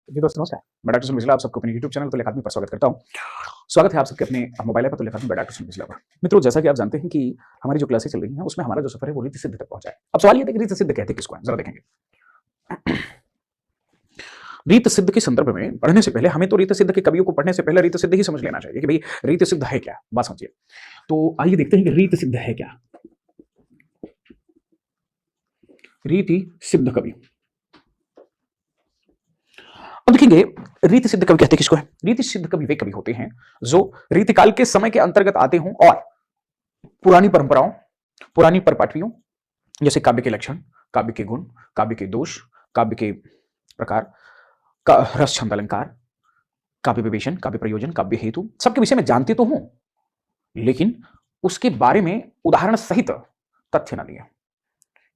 जी दोस्तों नमस्कार। मैं डॉक्टर सुनील मिश्रा आप सबको अपने यूट्यूब चैनल तुल्य अकादमी पर स्वागत करता हूँ। स्वागत है आप सबके अपने मोबाइल ऐप पर तुल्य अकादमी बाय डॉक्टर सुनील मिश्रा पर। मित्रों जैसा कि आप जानते हैं कि हमारी जो क्लासेस चल रही हैं उसमें हमारा जो सफर है वो रीति सिद्ध तक पहुंचा है। अब सवाल ये है कि रीति सिद्ध कहते किसको है? जरा देखेंगे। रीत सिद्ध के संदर्भ में पढ़ने से पहले हमें तो रीत सिद्ध के कवियों को पढ़ने से पहले रीत सिद्ध ही समझ लेना चाहिए कि भाई रीत सिद्ध है क्या। बात समझिए। तो आइए देखते हैं कि रीत सिद्ध है क्या। रीति सिद्ध कवि। अब देखेंगे रीति सिद्ध कवि कहते किसको है। रीति सिद्ध कवि वे कवि होते हैं जो रीतिकाल के समय के अंतर्गत आते हों और पुरानी परंपराओं, पुरानी परपाठवियों जैसे काव्य के लक्षण, काव्य के गुण, काव्य के दोष, काव्य के प्रकार, रस छंद अलंकार, काव्य विवेचन, काव्य प्रयोजन, काव्य हेतु सबके विषय में जानते तो हों लेकिन उसके बारे में उदाहरण सहित तथ्य न दिए।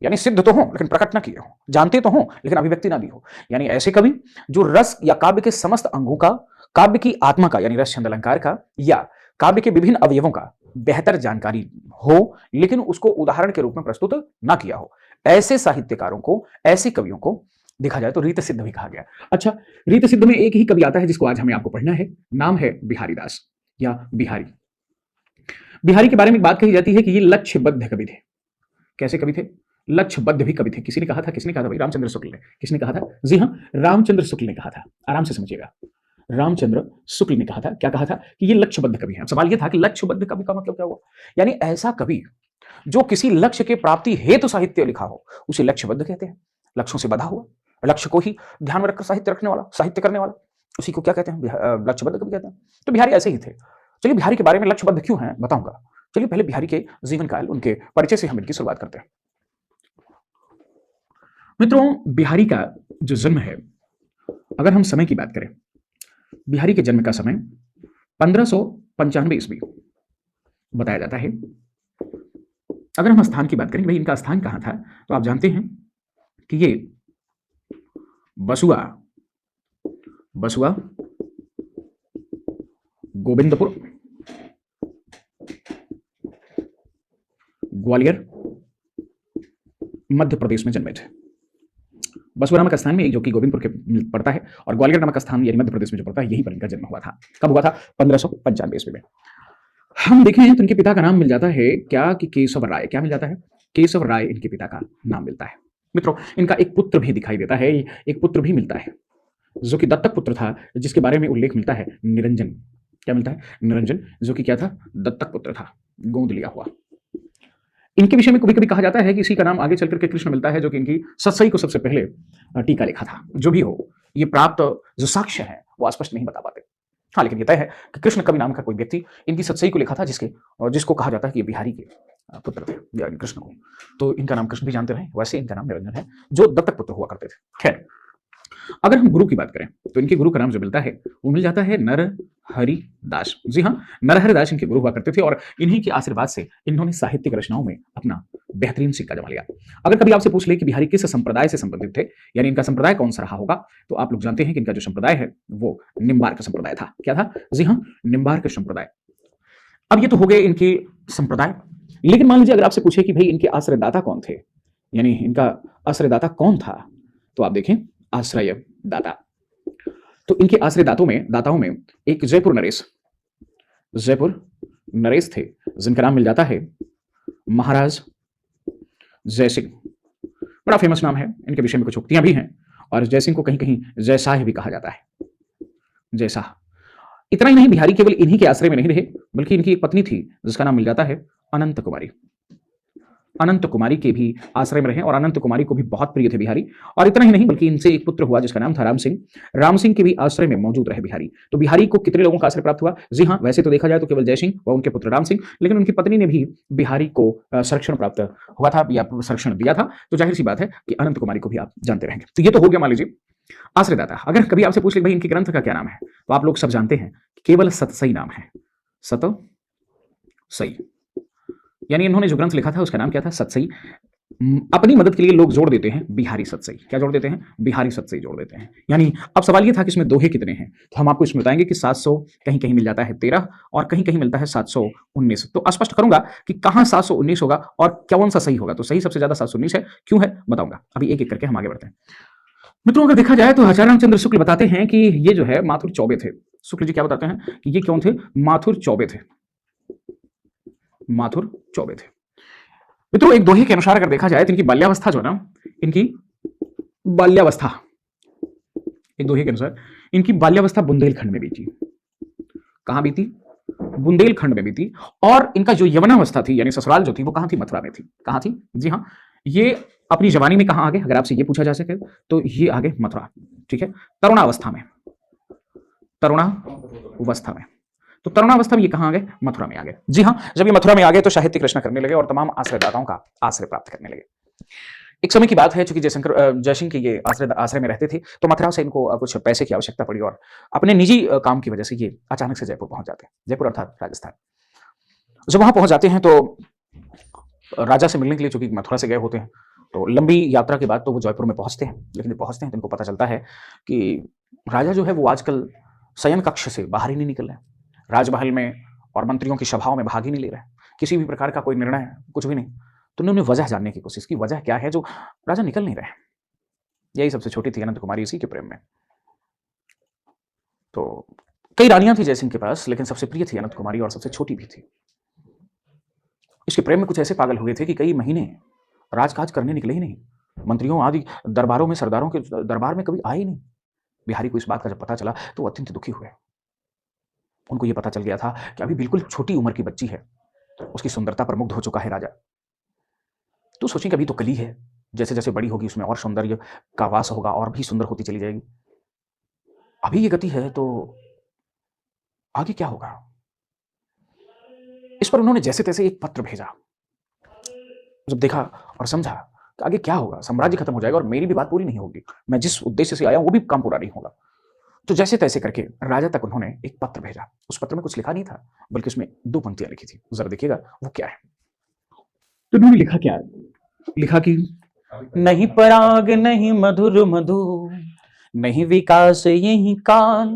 यानी सिद्ध तो हो लेकिन प्रकट ना किए हो, जानते तो हो लेकिन अभिव्यक्ति ना दी हो। यानी ऐसे कवि जो रस या काव्य के समस्त अंगों का, काव्य की आत्मा का यानी रस छंद अलंकार का या काव्य के विभिन्न अवयवों का बेहतर जानकारी हो लेकिन उसको उदाहरण के रूप में प्रस्तुत ना किया हो, ऐसे साहित्यकारों को, ऐसे कवियों को देखा जाए तो रीत सिद्ध भी कहा गया। अच्छा, रीत सिद्ध में एक ही कवि आता है जिसको आज हमें आपको पढ़ना है, नाम है बिहारी दास या बिहारी। बिहारी के बारे में बात कही जाती है कि ये लक्ष्यबद्ध कवि थे। कैसे कवि थे? लक्ष्यबद्ध भी कवि थे। किसी ने कहा था, किसने कहा था भाई? रामचंद्र शुक्ल ने। किसने कहा था? जी हाँ, रामचंद्र शुक्ल ने कहा था। आराम से समझिएगा, रामचंद्र शुक्ल ने कहा था। क्या कहा था? कि ये लक्ष्यबद्ध कवि है। अब सवाल ये था कि लक्ष्यबद्ध कवि का मतलब क्या हुआ? यानी ऐसा कवि जो किसी लक्ष्य के प्राप्ति हेतु साहित्य लिखा हो उसे लक्ष्यबद्ध कहते हैं। लक्ष्यों से बधा हुआ, लक्ष्य को ही ध्यान में रखकर साहित्य रखने वाला, साहित्य करने वाला, उसी को क्या कहते हैं? लक्ष्यबद्ध कवि कहते हैं। तो बिहारी ऐसे ही थे। चलिए बिहारी के बारे में लक्ष्यबद्ध क्यों है बताऊंगा। चलिए पहले बिहारी के जीवन काल, उनके परिचय से हम इनकी शुरुआत करते हैं। मित्रों बिहारी का जो जन्म है, अगर हम समय की बात करें, बिहारी के जन्म का समय 1595 ईस्वी बताया जाता है। अगर हम स्थान की बात करें, भाई इनका स्थान कहां था, तो आप जानते हैं कि ये बसुआ, बसुआ, गोविंदपुर, ग्वालियर, मध्य प्रदेश में जन्मे थे। बसुआ नामक स्थान में एक जो कि गोविंदपुर के पड़ता है और ग्वालियर नामक स्थान यानी मध्य प्रदेश में जो पड़ता है, यहीं पर इनका जन्म हुआ था। कब हुआ था? 1595 ईस्वी में। हम देखें तो इनके पिता का नाम मिल जाता है क्या कि केशव राय। क्या मिल जाता है? केशव राय इनके पिता का नाम मिलता है। मित्रों इनका एक पुत्र भी दिखाई देता है, एक पुत्र भी मिलता है जो कि दत्तक पुत्र था, जिसके बारे में उल्लेख मिलता है निरंजन। क्या मिलता है? निरंजन, जो कि क्या था? दत्तक पुत्र था, गोद लिया हुआ। इनके विषय में कभी कभी कहा जाता है कि इसी का नाम आगे चलकर के कृष्ण मिलता है, जो कि इनकी सत्सई को सबसे पहले टीका लिखा था। जो भी हो, ये प्राप्त जो साक्ष्य है वो स्पष्ट नहीं बता पाते। हाँ, लेकिन ये तय है कि कृष्ण कवि नाम का कोई व्यक्ति इनकी सत्सई को लिखा था, जिसको कहा जाता है कि ये बिहारी के पुत्र थे यानी कृष्ण को। तो इनका नाम कृष्ण भी जानते रहे, वैसे इनका नाम निरंजन है, जो दत्तक पुत्र हुआ करते थे। खैर, अगर हम गुरु की बात करें तो इनके गुरु का नाम जो मिलता है वो मिल जाता है नरहरि दास। जी हाँ, नरहरि दास इनके गुरु हुआ करते थे और इन्हीं के आशीर्वाद से इन्होंने साहित्यिक रचनाओं में अपना बेहतरीन सिक्का जमा लिया। अगर कभी आपसे पूछ ले कि बिहारी किस संप्रदाय से संबंधित थे, यानी इनका संप्रदाय कौन सा रहा होगा, तो आप लोग जानते हैं कि इनका जो संप्रदाय है वो निम्बार्क संप्रदाय था। क्या था? जी हाँ, निम्बार्क संप्रदाय। अब ये तो हो गए इनके संप्रदाय, लेकिन मान लीजिए अगर आपसे पूछे कि भाई इनके आश्रयदाता कौन थे, यानी इनका आश्रयदाता कौन था, तो आप देखें आश्रय दाता। तो इनके आश्रय दाताओं में एक जयपुर नरेश थे, जिनका नाम मिल जाता है महाराज जय सिंह। बड़ा फेमस नाम है, इनके विषय में कुछ उक्तियां भी हैं और जय सिंह को कहीं कहीं जयशाह भी कहा जाता है, जयशाह। इतना ही नहीं, बिहारी केवल इन्हीं के आश्रय में नहीं रहे, बल्कि इनकी एक पत्नी थी जिसका नाम मिल जाता है अनंत कुमारी। अनंत कुमारी के भी आश्रय में रहे और अनंत कुमारी को भी बहुत प्रिय थे बिहारी। और इतना ही नहीं, बल्कि इनसे एक पुत्र हुआ जिसका नाम था राम सिंह। राम सिंह के भी आश्रय में मौजूद रहे बिहारी। तो बिहारी को कितने लोगों का आश्रय प्राप्त हुआ? जी हाँ, वैसे तो देखा जाए तो केवल जय सिंह व उनके पुत्र राम सिंह, लेकिन उनकी पत्नी ने भी बिहारी को संरक्षण प्राप्त हुआ था या संरक्षण दिया था। तो जाहिर सी बात है कि अनंत कुमारी को भी आप जानते रहेंगे। तो ये तो हो गया मान लीजिए आश्रयदाता। अगर कभी आपसे पूछ ले भाई इनके ग्रंथ का क्या नाम है, तो आप लोग सब जानते हैं केवल सतसई नाम है, सतसई। यानी इन्होंने जो ग्रंथ लिखा था उसका नाम क्या था? सतसई। अपनी मदद के लिए लोग जोड़ देते हैं बिहारी सतसई। क्या जोड़ देते हैं? बिहारी सतसई जोड़ देते हैं। यानी अब सवाल ये था कि इसमें दोहे कितने हैं, तो हम आपको इसमें बताएंगे कि 700, कहीं कहीं मिल जाता है 13 और कहीं कहीं मिलता है 719। तो स्पष्ट करूंगा कि कहां 719 होगा और कौन सा सही होगा। तो सही सबसे ज्यादा 719 है। क्यों है बताऊंगा, अभी एक एक करके हम आगे बढ़ते हैं। मित्रों अगर देखा जाए तो आचार्य रामचंद्र शुक्ल बताते हैं कि ये जो है माथुर चौबे थे। शुक्ल जी क्या बताते हैं कि ये कौन थे? माथुर चौबे थे। माथुर चौबे थे। मित्रों एक दोहे के अनुसार अगर देखा जाए तो इनकी बाल्यावस्था जो है ना, इनकी बाल्यावस्था, एक दोहे के अनुसार इनकी बाल्यावस्था बुंदेलखंड में बीती। कहां बीती? बुंदेलखंड में बीती। और इनका जो यवनावस्था थी यानी ससुराल जो थी वो कहां थी? मथुरा में थी। कहां थी? जी हाँ, ये अपनी जवानी में कहां आगे, अगर आपसे ये पूछा जा सके तो ये आगे मथुरा। ठीक है, तरुणावस्था में, तरुणावस्था में, तो तरुणावस्था में ये कहां आ गए? मथुरा में आ गए। जी हाँ, जब ये मथुरा में आ गए तो साहित्य रचना करने लगे और तमाम आश्रयदाताओं का आश्रय प्राप्त करने लगे। एक समय की बात है, चूंकि जयसिंह के ये आश्रय में रहते थे तो मथुरा से इनको कुछ पैसे की आवश्यकता पड़ी और अपने निजी काम की वजह से ये अचानक से जयपुर पहुंच जाते हैं। जयपुर अर्थात राजस्थान। जब वहां पहुंच जाते हैं तो राजा से मिलने के लिए, चूंकि मथुरा से गए होते हैं, तो लंबी यात्रा के बाद तो वो जयपुर में पहुंचते हैं। लेकिन जब पहुंचते हैं तो इनको पता चलता है कि राजा जो है वो आजकल शयन कक्ष से बाहर ही नहीं निकल रहे, राजमहल में और मंत्रियों की सभाओं में भाग ही नहीं ले रहे, किसी भी प्रकार का कोई निर्णय, कुछ भी नहीं। तो उन्होंने वजह जानने की कोशिश की, वजह क्या है जो राजा निकल नहीं रहे। यही सबसे छोटी थी अनंत कुमारी, इसी के प्रेम में। तो कई रानियां थी जयसिंह के पास, लेकिन सबसे प्रिय थी अनंत कुमारी और सबसे छोटी भी थी। इसके प्रेम में कुछ ऐसे पागल हो गए थे कि कई महीने राजकाज करने निकले ही नहीं, मंत्रियों आदि दरबारों में, सरदारों के दरबार में कभी आए ही नहीं। बिहारी को इस बात का जब पता चला तो वो अत्यंत दुखी हुए। उनको ये पता चल गया था कि अभी बिल्कुल छोटी उम्र की बच्ची है, उसकी सुंदरता पर मुग्ध हो चुका है राजा। तो सोचें कि अभी तो कली है, जैसे जैसे बड़ी होगी उसमें और सौंदर्य का वास होगा और भी सुंदर होती चली जाएगी। अभी ये गति है तो आगे क्या होगा? इस पर उन्होंने जैसे तैसे एक पत्र भेजा। जब देखा और समझा कि आगे क्या होगा, साम्राज्य खत्म हो जाएगा और मेरी भी बात पूरी नहीं होगी, मैं जिस उद्देश्य से आया हूं वो भी काम पूरा नहीं होगा। तो जैसे तैसे करके राजा तक उन्होंने एक पत्र भेजा। उस पत्र में कुछ लिखा नहीं था, बल्कि उसमें 2 पंक्तियां लिखी थी। जरा देखिएगा वो क्या है। तो उन्होंने लिखा क्या है? लिखा कि नहीं पराग नहीं मधुर मधु, नहीं विकास यही काल,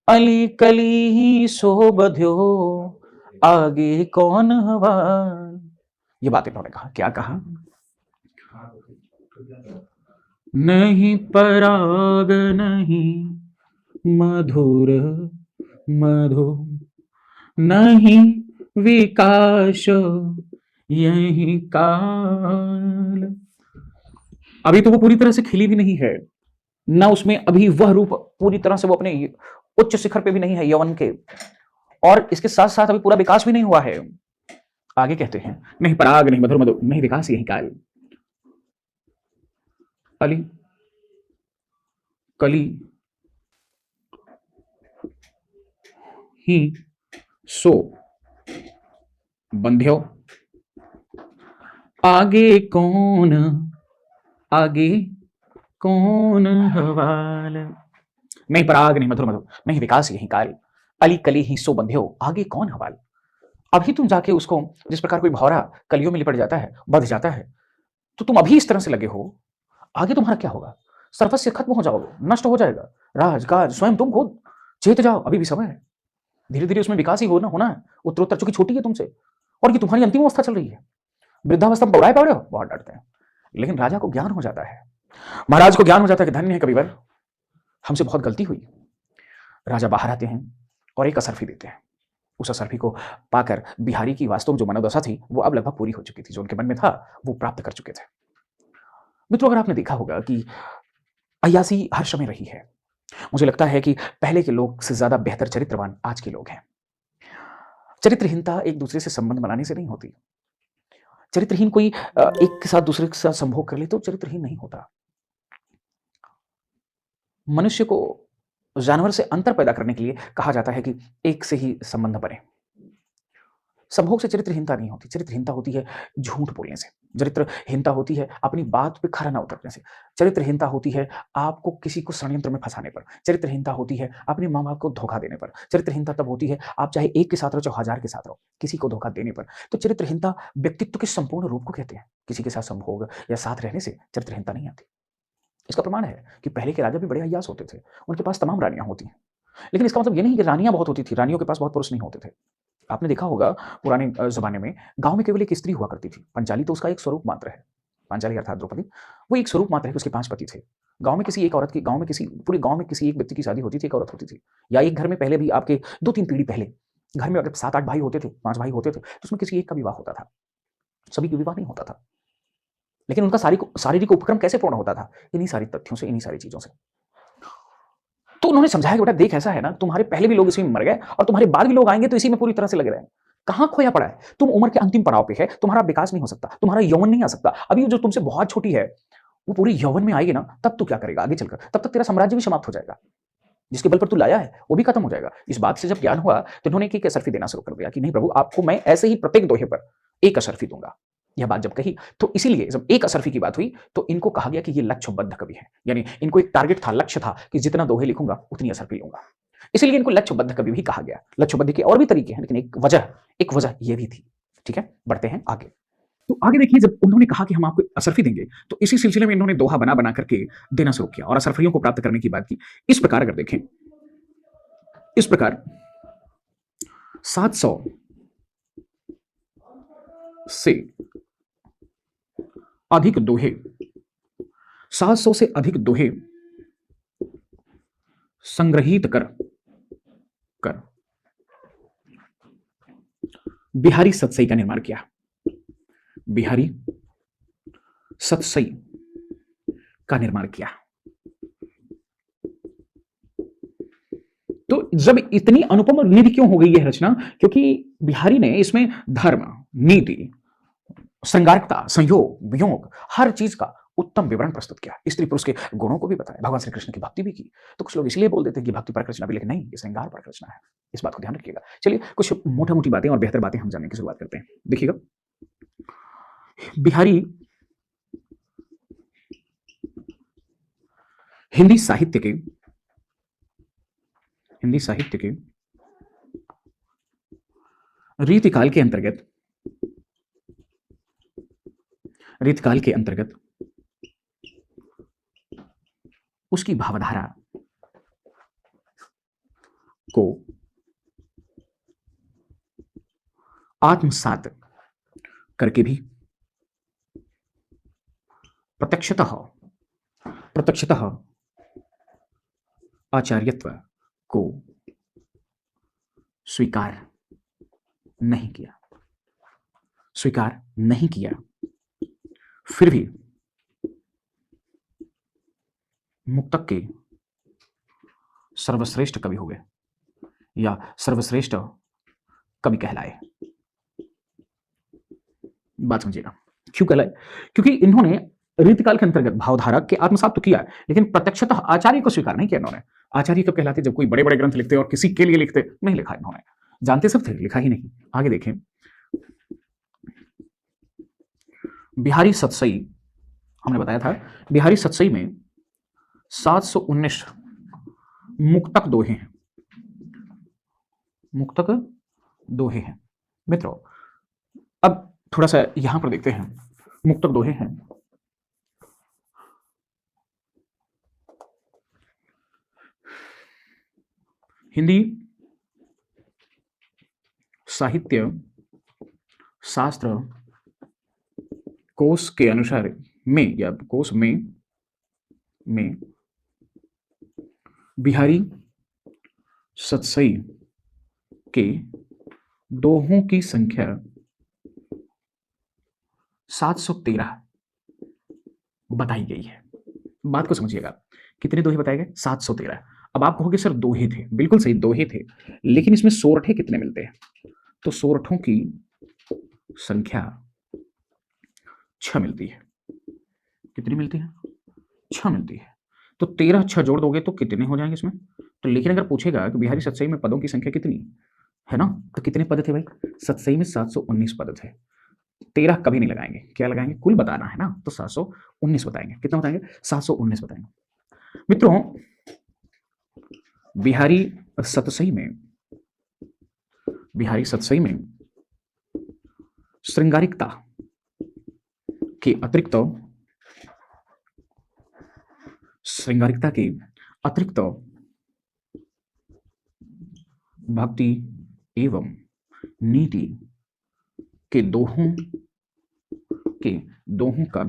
अली कली ही सो बध्यो, आगे कौन हवाल। ये बात इन्होंने कहा। क्या कहा? नहीं पराग नहीं मधुर मधु, नहीं विकास यही काल। अभी तो वो पूरी तरह से खिली भी नहीं है, ना उसमें अभी वह रूप पूरी तरह से वो अपने उच्च शिखर पे भी नहीं है यौवन के, और इसके साथ साथ अभी पूरा विकास भी नहीं हुआ है। आगे कहते हैं नहीं पराग नहीं मधुर मधु, नहीं विकास यही काल, अली कली ही सो बंध्यो, आगे कौन हवाल। नहीं पराग नहीं मधुर मधु, नहीं विकास यही काल, अली कली ही सो बंध्यो, आगे कौन हवाल। अभी तुम जाके उसको, जिस प्रकार कोई भौरा कलियों में लिपट जाता है, बंध जाता है, तो तुम अभी इस तरह से लगे हो, आगे तुम्हारा क्या होगा? सर्वस्व खत्म हो जाओगे, नष्ट हो जाएगा राजकाज, स्वयं तुम खुद चेत जाओ, अभी भी समय है। धीरे धीरे उसमें विकास ही होना है, उत्तरोत्तर, चूंकि छोटी है तुमसे और ये तुम्हारी अंतिम अवस्था चल रही है। वृद्धावस्था में बौराए पड़े हो, बहुत डरते हैं। लेकिन राजा को ज्ञान हो जाता है, महाराज को ज्ञान हो जाता है कि धन्य है कविवर, हमसे बहुत गलती हुई। राजा बाहर आते हैं और एक असरफी देते हैं। उस असरफी को पाकर बिहारी की वास्तव में जो मनोदशा थी वो अब लगभग पूरी हो चुकी थी, जो उनके मन में था वो प्राप्त कर चुके थे। मित्रों अगर आपने देखा होगा कि अय्यासी हर समय रही है, मुझे लगता है कि पहले के लोग से ज्यादा बेहतर चरित्रवान आज के लोग हैं। चरित्रहीनता एक दूसरे से संबंध बनाने से नहीं होती। चरित्रहीन कोई एक के साथ दूसरे के साथ संभोग कर ले तो चरित्रहीन नहीं होता। मनुष्य को जानवर से अंतर पैदा करने के लिए कहा जाता है कि एक से ही संबंध बने। संभोग से चरित्रहीनता नहीं होती। चरित्रहीनता होती है झूठ बोलने से, चरित्रहीनता होती है अपनी बात पे खरा न उतरने से, चरित्रहीनता होती है आपको किसी को षड्यंत्र में फंसाने पर, चरित्रहीनता होती है अपने माँ बाप को धोखा देने पर, चरित्रहीनता तब होती है आप चाहे एक के साथ रहो चाहे 1000 के साथ रहो, किसी को धोखा देने पर। तो चरित्रहीनता व्यक्तित्व के संपूर्ण रूप को कहते हैं। किसी के साथ संभोग या साथ रहने से चरित्रहीनता नहीं आती। इसका प्रमाण है कि पहले के राजा भी बड़े अय्यास होते थे, उनके पास तमाम रानियां होती हैं, लेकिन इसका मतलब ये नहीं कि रानियां बहुत होती थी, रानियों के पास बहुत पुरुष नहीं होते थे। आपने देखा होगा पुराने जमाने में गांव में केवल एक स्त्री हुआ करती थी, पंचाली तो उसका एक स्वरूप मात्र है। पांचाली अर्थात द्रौपदी, वो एक स्वरूप मात्र है कि उसके 5 पति थे। गाँव में किसी एक औरत की गाँव में किसी पूरे गाँव में किसी एक व्यक्ति की शादी होती थी, एक औरत होती थी। या एक घर में पहले भी आपके 2-3 पीढ़ी पहले घर में अगर 7-8 भाई होते थे, 5 भाई होते थे, तो उसमें किसी एक का विवाह होता था। सभी का विवाह नहीं होता था। लेकिन उनका शारीरिक उपक्रम कैसे पूर्ण होता था? इन्हीं सारी तथ्यों से, इन्हीं सारी चीज़ों से। तो उन्होंने समझाया कि बेटा देख ऐसा है ना, तुम्हारे पहले भी लोग इसी में मर गए और तुम्हारे बाद भी लोग आएँगे तो इसी में पूरी तरह से लगे रहेंगे। कहाँ खोया पड़ा है? तुम उम्र के अंतिम पड़ाव पे है, तुम्हारा विकास नहीं हो सकता, तुम्हारा यौवन नहीं आ सकता। अभी जो तुमसे बहुत छोटी है, वो पूरी यौवन में आएगी ना, तब तू क्या करेगा आगे चलकर? तब तक तेरा साम्राज्य भी समाप्त हो जाएगा। जिसके बल पर तू लाया है, वो भी खत्म हो जाएगा। इस बात से जब ज्ञान हुआ, तो इन्होंने एक असरफी देना शुरू कर दिया कि नहीं प्रभु, आपको मैं ऐसे ही प्रत्येक दोहे पर एक असरफी दूंगा। यह बात जब कही, तो इसीलिए जब एक असरफी की बात हुई, तो इनको कहा गया कि ये लक्ष्यबद्ध कवि है। यानी इनको एक टारगेट था, लक्ष्य था कि जितना दोहे लिखूंगा, उतनी असरफी लूंगा। इसीलिए इनको लक्ष्यबद्ध कवि भी कहा गया। लक्ष्यबद्ध के और भी तरीके हैं, लेकिन एक वजह ये भी थी। ठीक है, बढ़ते हैं आगे। तो आगे देखिए, जब उन्होंने कहा कि हम आपको असरफी देंगे, तो इसी सिलसिले में इन्होंने दोहा बना करके देना शुरू किया और असरफियों को प्राप्त करने की बात की। इस प्रकार अगर देखें, इस प्रकार 700 से अधिक दोहे, 700 से अधिक दोहे संग्रहित कर बिहारी सतसई का निर्माण किया। बिहारी सतसई का निर्माण किया। तो जब इतनी अनुपम निधि क्यों हो गई यह रचना? क्योंकि बिहारी ने इसमें धर्म, नीति, श्रृंगारिकता, संयोग, वियोग, हर चीज का उत्तम विवरण प्रस्तुत किया। स्त्री पुरुष के गुणों को भी बताया, भगवान श्री कृष्ण की भक्ति भी की। तो कुछ लोग इसलिए बोल देते हैं कि भक्ति परक रचना भी, लेकिन नहीं, ये श्रृंगार परक रचना है। इस बात को ध्यान रखिएगा। चलिए कुछ मोटी-मोटी बातें और बेहतर बातें हम जानने की शुरुआत करते हैं। देखिएगा, बिहारी हिंदी साहित्य के रीतिकाल के अंतर्गत उसकी भावधारा को आत्मसात करके भी प्रत्यक्षतः आचार्यत्व को स्वीकार नहीं किया। फिर भी मुक्तक के सर्वश्रेष्ठ कवि हो गए या सर्वश्रेष्ठ कवि कहलाए। बात समझिएगा, क्यों कहलाए? क्योंकि इन्होंने रीतिकाल के अंतर्गत भावधारा के आत्मसात तो किया, लेकिन प्रत्यक्षतः आचार्य को स्वीकार नहीं किया इन्होंने। आचार्य कब कहलाते? जब कोई बड़े बड़े ग्रंथ लिखते और किसी के लिए लिखते। नहीं लिखा इन्होंने, जानते सब थे, लिखा ही नहीं। आगे देखें, बिहारी सतसई, हमने बताया था, बिहारी सतसई में 719 मुक्तक दोहे हैं। मित्रों, अब थोड़ा सा यहां पर देखते हैं, मुक्तक दोहे हैं। हिंदी साहित्य शास्त्र कोश के अनुसार में या कोश में बिहारी सतसई के दोहों की संख्या 713 बताई गई है। बात को समझिएगा, कितने दोहे बताए गए? 713। अब आप कहोगे सर दोहे थे, बिल्कुल सही, दोहे थे, लेकिन इसमें सोरठे कितने मिलते हैं? तो सोरठों की संख्या 6 मिलती है। कितनी मिलती है? 6 मिलती है। तो 13 6 जोड़ दोगे तो कितने हो जाएंगे इसमें? तो लेकिन अगर पूछेगा कि बिहारी सतसई में पदों की संख्या कितनी है ना, तो कितने पद थे भाई? सतसई में 719 पद थे। 13 कभी नहीं लगाएंगे, क्या लगाएंगे? कुल बताना है ना, तो 719 बताएंगे। कितना बताएंगे? 719 बताएंगे। मित्रों, बिहारी सतसई में श्रृंगारिकता के अतिरिक्त भक्ति एवं नीति के दोहों के दोहों का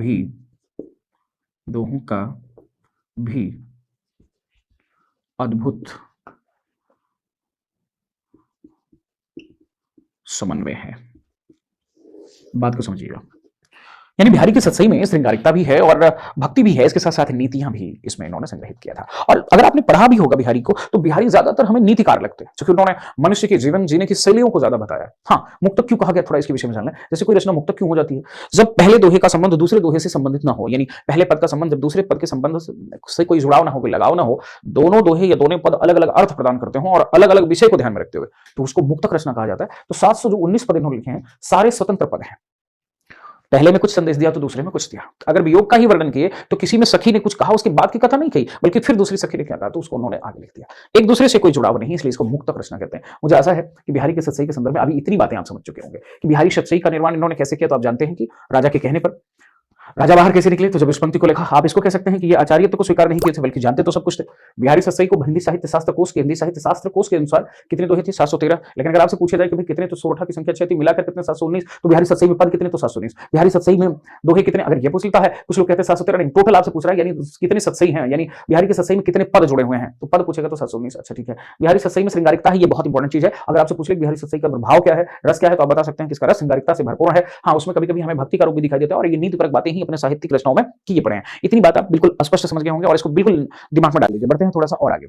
भी अद्भुत समन्वय है। बात को समझिएगा, यानी बिहारी की सत्सई में श्रृंगारिकता भी है और भक्ति भी है, इसके साथ साथ नीतियां भी इसमें इन्होंने संग्रहित किया था। और अगर आपने पढ़ा भी होगा बिहारी को, तो बिहारी ज्यादातर हमें नीतिकार लगते हैं, क्योंकि उन्होंने मनुष्य के जीवन जीने की शैलियों को ज्यादा बताया। हाँ, मुक्तक क्यों कहा गया, थोड़ा इसके विषय में जान लें। जैसे कोई रचना मुक्तक क्यों हो जाती है, जब पहले दोहे का संबंध दूसरे दोहे से संबंधित ना हो, यानी पहले पद का संबंध जब दूसरे पद के संबंध से कोई जुड़ाव ना हो, कोई लगाव ना हो, दोनों दोहे या दोनों पद अलग अलग अर्थ प्रदान करते हो और अलग अलग विषय को ध्यान में रखते हुए, तो उसको मुक्तक रचना कहा जाता है। तो 719 पद इन्होंने लिखे हैं, सारे स्वतंत्र पद हैं। पहले में कुछ संदेश दिया तो दूसरे में कुछ दिया। अगर वियोग का ही वर्णन किए तो किसी में सखी ने कुछ कहा, उसके बाद की कथा नहीं कही, बल्कि फिर दूसरी सखी ने क्या कहा तो उसको उन्होंने आगे लिख दिया। एक दूसरे से कोई जुड़ाव नहीं, इसलिए इसको मुक्तक रचना कहते हैं। मुझे आशा है कि बिहारी के सत्सई के संदर्भ में अभी इतनी बातें आप समझ चुके होंगे कि बिहारी सत्सई का निर्माण इन्होंने कैसे किया। तो आप जानते हैं कि राजा के कहने पर राजा बाहर कैसे निकले, तो जब इस पंक्ति को लिखा, आप इसको कह सकते हैं कि ये आचार्यत्व को स्वीकार नहीं किए थे, बल्कि जानते तो सब कुछ थे। बिहारी सत्सई को हिंदी साहित्य शास्त्र कोश के अनुसार कितने दोहे थे, 713। लेकिन अगर आपसे पूछा जाए कि भाई कितने, तो सोरठा की संख्या 6 थी, मिलाकर कितने, 719। तो बिहारी सत्सई में पद कितने, तो 719। बिहारी सत्सई में दोहे कितने, अगर ये पूछ लेता है, कुछ लोग कहते हैं 713, नहीं, टोटल आपसे पूछ रहा है, यानी कितने सत्सई हैं, यानी बिहारी के सत्सई में कितने पद जुड़े हुए हैं, तो पद पूछेगा तो 719। अच्छा ठीक है, बिहारी सत्सई में श्रृंगारिकता है, ये बहुत इंपॉर्टेंट चीज है। अगर आपसे पूछ ले बिहारी सत्सई का प्रभाव क्या है, रस क्या है, तो आप बता सकते हैं कि इसका रस श्रृंगारिकता से भरपूर है। हाँ, उसमें कभी कभी हमें भक्ति का रूप भी दिखाई देता है, और ये नीतिपरक बातें ही अपने साहित्यिक रचनाओं में किए पड़े हैं। इतनी बात आप बिल्कुल स्पष्ट समझ गए होंगे और इसको बिल्कुल दिमाग में डाल लीजिए। बढ़ते हैं थोड़ा सा और आगे।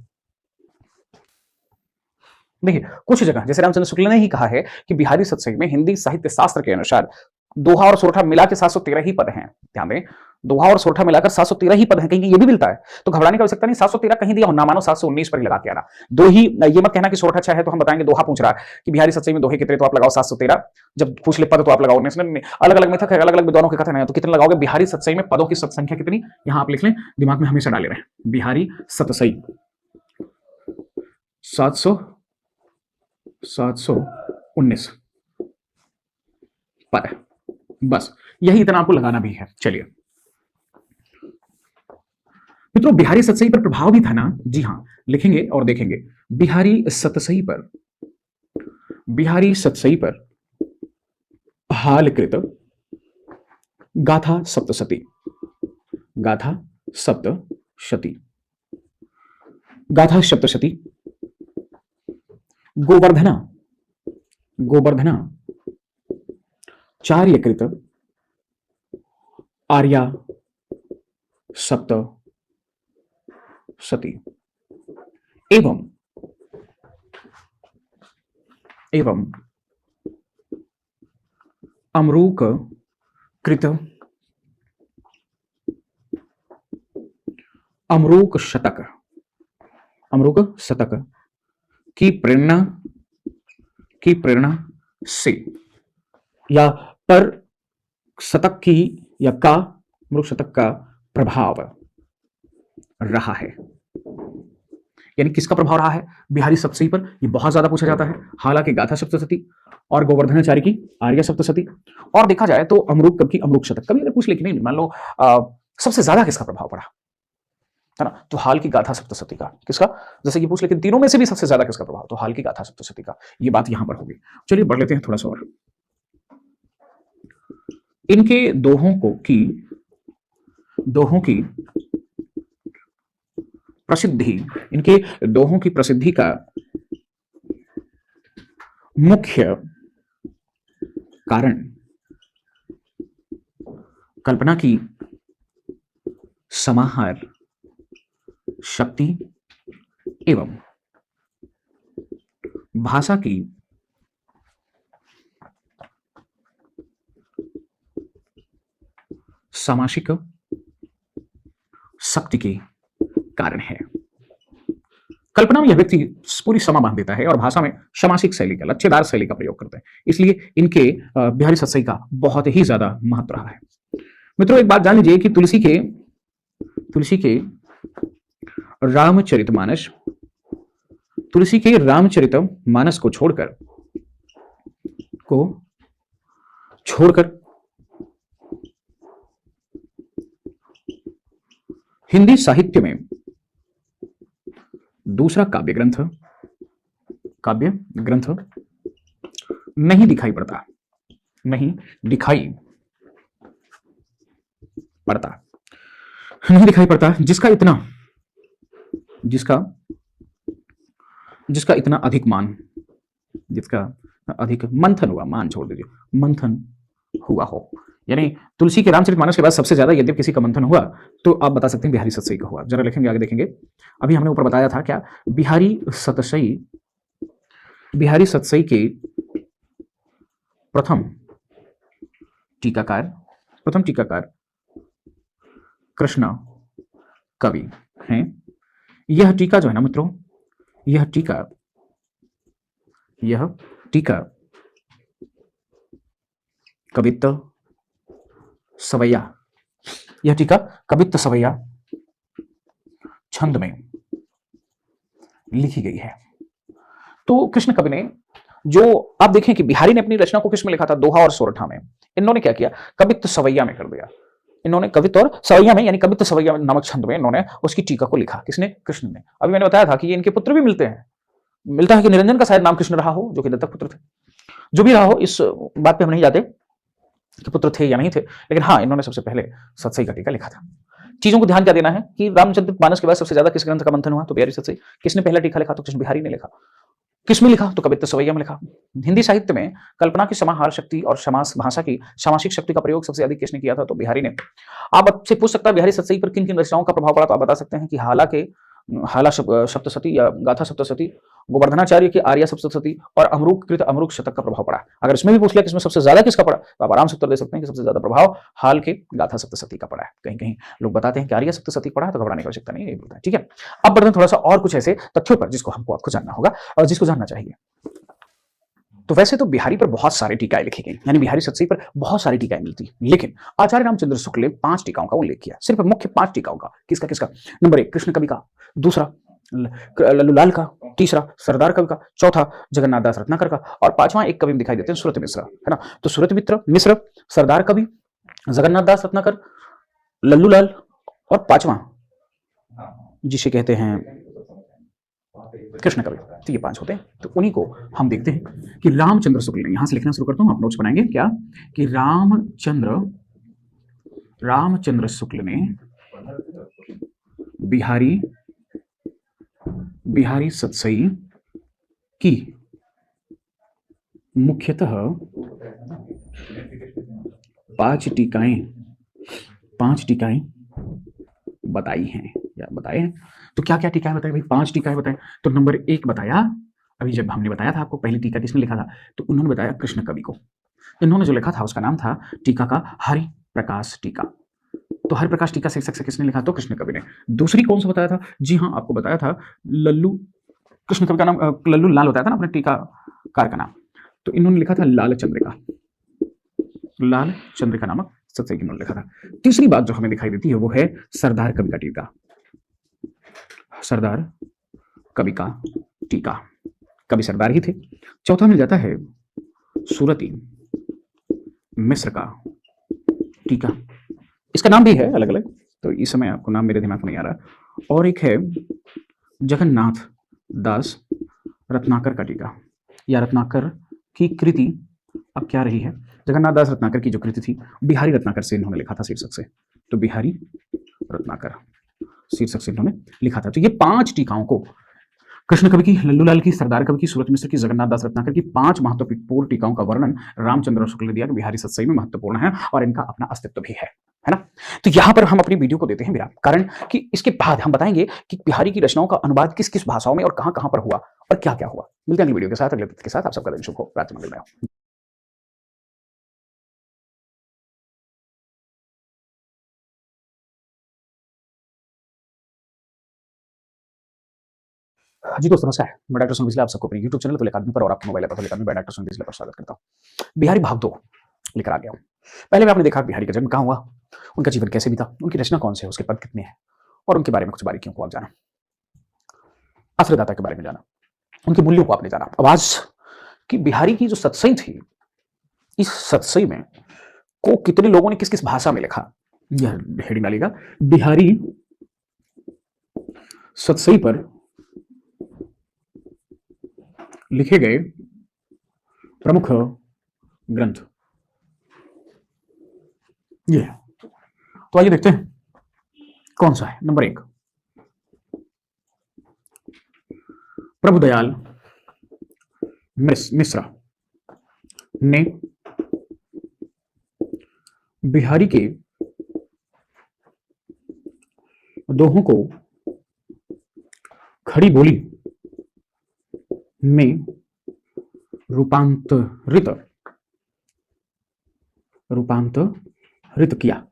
देखिए, कुछ जगह जैसे रामचंद्र शुक्ल ने ही कहा है कि बिहारी सत्सई में हिंदी साहित्य शास्त्र के अनुसार दोहा और सोरठा मिलाकर 713 ही पद हैं। ध्यान दें, दोहा और सोरठा मिलाकर 713 ही पद हैं, कहीं ये भी मिलता है तो घबराने की आवश्यकता नहीं। 713 कहीं दिया हो ना, मानो 719 पर ही लगा के आना। दो ही, ये मत कहना कि सोरठा अच्छा है तो हम बताएंगे, दोहा पूछ रहा है कि बिहारी सत्सई में दोहे कितने, तो आप लगाओ 713। जब पूछ ले पद तो आप लगाओ, अलग अलग मिथक है, अलग अलग विद्वानों के कथन है, तो कितने लगाओगे। बिहारी सत्सई में पदों की संख्या कितनी, यहां आप लिख लें, दिमाग में हमेशा डाले रहे। बिहारी सत्सई 719 पद, बस यही इतना आपको लगाना भी है। चलिए मित्रों, बिहारी सत्सई पर प्रभाव भी था ना, जी हां, लिखेंगे और देखेंगे। बिहारी सत्सई पर हालकृत गाथा सप्तशती, गोवर्धना चार्यकृत आर्या सप्तशती एवं अमरूक कृत अमरूक शतक की प्रेरणा से, या पर शतक की या का अमरूक शतक का प्रभाव रहा है। यानी किसका प्रभाव रहा है बिहारी सत्सई पर, ये बहुत ज्यादा पूछा जाता है। हालांकि गाथा सप्तशती और गोवर्धनाचार्य की आर्या सप्तशती, और देखा जाए तो अमरूक कब की अमरूक शतक, कभी अगर पूछ ले कि नहीं मान लो सबसे ज्यादा किसका प्रभाव पड़ा है ना, तो हाल की गाथा सप्तशती का। किसका, जैसे कि पूछ लेकिन तीनों में से भी सबसे ज्यादा किसका प्रभाव, तो हाल की गाथा सप्तशती का। ये बात यहां पर होगी। चलिए बढ़ लेते हैं थोड़ा सा और। इनके दोहों की प्रसिद्धि का मुख्य कारण कल्पना की समाहार शक्ति एवं भाषा की सामासिक शक्ति के कारण है। कल्पना में यह व्यक्ति पूरी समा बांध देता है और भाषा में समासिक शैली का, लच्छेदार शैली का प्रयोग करते हैं, इसलिए इनके बिहारी सत्सई का बहुत ही ज्यादा महत्व रहा है। मित्रों, एक बात जान लीजिए कि तुलसी के रामचरितमानस को छोड़कर हिंदी साहित्य में दूसरा काव्य ग्रंथ नहीं दिखाई पड़ता, नहीं दिखाई पड़ता, जिसका इतना जिसका जिसका इतना अधिक मान, जिसका अधिक मंथन हुआ, मान छोड़ दीजिए, मंथन हुआ हो। यानी तुलसी के रामचरितमानस के बाद सबसे ज्यादा यदि किसी का मंथन हुआ तो आप बता सकते हैं बिहारी सतसई का हुआ। जरा लिखेंगे, आगे देखेंगे। अभी हमने ऊपर बताया था क्या, बिहारी सतसई के प्रथम टीकाकार कृष्ण कवि हैं। यह टीका जो है ना मित्रों, यह टीका कवित्त सवैया, यह टीका कवित्त सवैया छंद में लिखी गई है। तो कृष्ण कवि ने, जो आप देखें कि बिहारी ने अपनी रचना को किस में लिखा था, दोहा और सोरठा में। इन्होंने क्या किया, कवित्त सवैया में कर दिया। इन्होंने कवित्त और सवैया में, यानी कवित्त सवैया नामक छंद में इन्होंने उसकी टीका को लिखा। किसने, कृष्ण ने। अभी मैंने बताया था कि ये इनके पुत्र भी मिलता है कि निरंजन का शायद नाम कृष्ण रहा हो, जो कि दत्तक पुत्र थे। जो भी रहा हो, इस बात पे हम नहीं जाते कि पुत्र थे या नहीं थे, लेकिन हाँ, इन्होंने सबसे पहले सतसई का टीका लिखा था। चीजों को ध्यान क्या देना है कि रामचरितमानस के बाद सबसे ज्यादा किस ग्रंथ का मंथन हुआ, तो बिहारी सतसई। किसने पहला टीका लिखा, तो कृष्ण बिहारी ने लिखा। किसमें लिखा, तो कवित्त सवैया में लिखा। हिंदी साहित्य में कल्पना की समाहार शक्ति और समास भाषा की सामासिक शक्ति का प्रयोग सबसे अधिक किसने किया था, तो बिहारी ने। आप आपसे पूछ सकता है बिहारी सतसई पर किन किन रचनाओं का प्रभाव पड़ा, तो आप बता सकते हैं कि हाला सप्तशती या गाथा सप्तशती, गोवर्धनाचार्य की आर्या सप्तशती और अमरूक अमरूक शतक का प्रभाव पड़ा। अगर इसमें भी पूछ लिया कि इसमें सबसे ज्यादा किसका पड़ा, तो आप आराम से उत्तर दे सकते हैं कि सबसे ज्यादा प्रभाव हाल के गाथा सप्तशती का पड़ा है। कहीं कहीं लोग बताते हैं कि आर्या सप्तशती पड़ा है, तो घबराने की आवश्यकता नहीं है, बोलता है। ठीक है, अब बढ़ते हैं थोड़ा सा और कुछ ऐसे तथ्यों पर जिसको आपको जानना होगा और जिसको जानना चाहिए। तो वैसे तो बिहारी पर बहुत सारे टीकाएं लिखी गई, यानी बिहारी सतसई पर बहुत सारी टीकाएं मिलती, लेकिन आचार्य रामचंद्र शुक्ल ने 5 टीकाओं का उल्लेख किया, सिर्फ मुख्य 5 टीकाओं का। किसका किसका, नंबर 1 कृष्ण कवि का, दूसरा लल्लू लाल का, तीसरा सरदार कवि का, चौथा जगन्नाथ दास रत्नाकर का, और पांचवा एक कवि में दिखाई देते हैं सूरत मिश्र, है ना। तो सूरत मिश्र, सरदार कवि, जगन्नाथ दास रत्नाकर, लल्लू लाल और पांचवा जिसे कहते हैं कृष्ण कवि। तो ये 5 होते हैं। तो उन्हीं को हम देखते हैं कि रामचंद्र शुक्ल ने, यहां से लिखना शुरू करता हूं, आप नोट्स बनाएंगे क्या, कि रामचंद्र शुक्ल ने बिहारी सतसई की मुख्यतः 5 टीकाएं बताई हैं या बताए हैं। तो क्या क्या टीकाएं बताई भाई, 5 टीकाएं बताए। तो नंबर 1 बताया, अभी जब हमने बताया था आपको पहली टीका किसने लिखा था, तो उन्होंने बताया कृष्ण कवि को। इन्होंने जो लिखा था उसका नाम था टीका का हरि प्रकाश टीका। तो हरि प्रकाश टीका शीर्षक से किसने लिखा, तो कृष्ण कवि ने। दूसरी कौन सा बताया था, जी हाँ, आपको बताया था कृष्ण कवि का नाम लल्लू लाल बताया था ना अपने टीकाकार का नाम। तो इन्होंने लिखा था लाल चंद्रिका नामक सतसई इन्होंने लिखा था। तीसरी बात जो हमें दिखाई देती है वो है सरदार कवि का टीका, सरदार कवि का टीका, कवि सरदार ही थे। चौथा मिल जाता है सूरती मिश्र का टीका, इसका नाम भी है अलग अलग, तो इस समय आपको नाम मेरे दिमाग में नहीं आ रहा। और एक है जगन्नाथ दास रत्नाकर का टीका, या रत्नाकर की कृति अब क्या रही है, जगन्नाथ दास रत्नाकर की जो कृति थी बिहारी रत्नाकर से इन्होंने लिखा था शीर्षक से, तो बिहारी रत्नाकर शीर्षक से इन्होंने लिखा था। तो ये 5 टीकाओं को, कृष्ण कवि की, लल्लू लाल की, सरदार कवि की, सूरत मिश्र की, जगन्नाथ दास रत्नाकर की 5 महत्वपूर्ण टीकाओं का वर्णन रामचंद्र शुक्ल ने दिया कि बिहारी सतसई में महत्वपूर्ण है और इनका अपना अस्तित्व भी है ना। तो यहां पर हम अपनी वीडियो को देते हैं विराम, कारण कि इसके बाद हम बताएंगे कि बिहारी की रचनाओं का अनुवाद किस किस भाषाओं में और कहां कहां पर हुआ और क्या क्या हुआ। मिलते हैं अगली वीडियो के साथ, अगले तथ्य के साथ। आप सबका दिन शुभ हो, रात्रि मंगलमय हो। जी दोस्तों नमस्कार, मैं डॉक्टर सुनील बिजला आप सबको अपने YouTube चैनल तुल अकादमी पर और आपके मोबाइल ऐप तुल अकादमी पर डॉक्टर सुनील बिजला पर स्वागत करता हूं। बिहारी भाग 2 लेकर आ गया हूं। पहले में आपने देखा बिहारी का जन्म कहां हुआ, उनका जीवन कैसे बीता, उनकी रचना कौन सी है, उसके पद कितने हैं और उनके बारे में कुछ बारीकियों को आप जाना, आश्रयदाता के बारे में जाना, उनके मूल्यों को आपने जाना। अब आज की बिहारी की जो सतसई थी, इस सतसई में को कितने लोगों ने किस किस भाषा में लिखा, यह हेडिंग डालेगा बिहारी सतसई पर लिखे गए प्रमुख ग्रंथ। ये तो आइए देखते हैं कौन सा है। नंबर 1, प्रभुदयाल मिश्रा ने बिहारी के दोहों को खड़ी बोली में रूपांतरित किया।